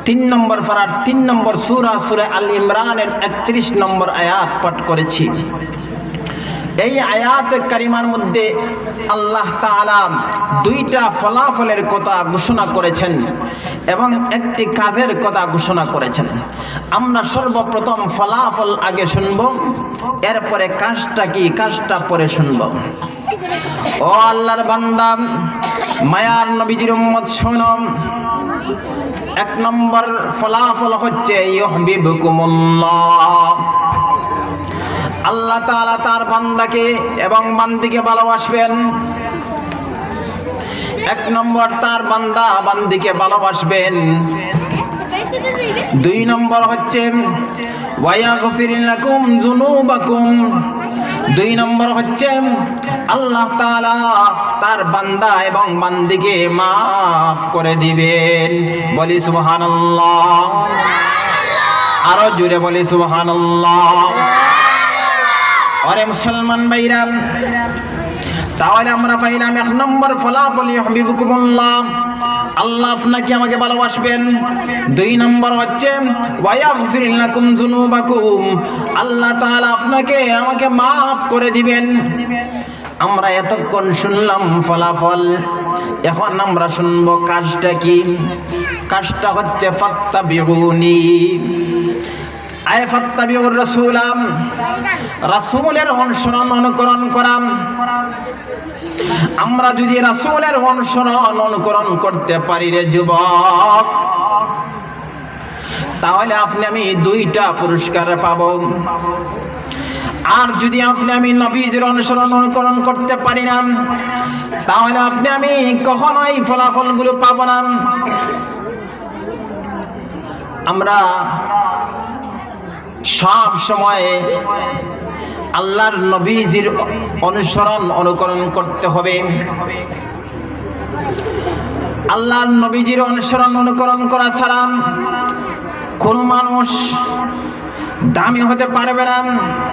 3 নম্বর পারার 3 নম্বর সূরা আল ইমরানের 31 নম্বর আয়াত পাঠ করেছি। এই আয়াত কারিমার মধ্যে আল্লাহ তাআলা দুইটা ফলাফলের কথা ঘোষণা করেছেন এবং একটি কাজের কথা ঘোষণা করেছেন। আমরা সর্বপ্রথম ফলাফল আগে শুনব, এরপরে কাজটা কি কাজটা পরে শুনব। ও আল্লাহর বান্দা, মায়ার নবীজির উম্মত শোনো, 1 নম্বর ফলাফল হচ্ছে ইউহিব্বুকুমুল্লাহ। আল্লাহ তাআলা তার বান্দাকে এবং বান্দিকে ভালোবাসবেন। 1 নম্বর তার বান্দা বান্দিকে ভালোবাসবেন। 2 নম্বর হচ্ছে ওয়ায়াগফির লাকুম যুনুবাকুম। 2 নম্বর হচ্ছে আল্লাহ তাআলা তার বান্দা এবং বান্দিকে মাফ করে দিবেন। বলি সুবহানাল্লাহ, আরো জোরে বলি সুবহানাল্লাহ। আরে মুসলমান ভাইরা, তাহলে আমরা পাইলাম 1 নম্বর ফলাফল ইউহিব্বুকুমুল্লাহ, আল্লাহ আপনাকে আমাকে ভালোবাসবেন। 2 নম্বর হচ্ছে ওয়ায়াগফির লাকুম যুনুবাকুম, আল্লাহ তাআলা আপনাকে আমাকে মাফ করে দিবেন। আমরা এতক্ষণ শুনলাম ফলাফল, এখন আমরা শুনবো কাজটা কি। কাজটা হচ্ছে ফাত্তাবিউনি, আয় ফাত্তাবিউর রাসূলাম, রাসূলের অনুসরণ অনুকরণ করা। আমরা যদি রাসূলের অনুসরণ অনুকরণ করতে পারি রে যুবক, তাহলে আপনি আমি 2টা পুরস্কার পাবো। আর যদি আপনি আমি নবীজির অনুসরণ অনুকরণ করতে পারি না, তাহলে আপনি আমি কখনোই ফলাফলগুলো পাবো না। আমরা সব সময় আল্লাহর নবীজির অনুসরণ অনুকরণ করতে হবে। আল্লাহর নবীজির অনুসরণ অনুকরণ করা ছাড়া কোন মানুষ দামি হতে পারবে না।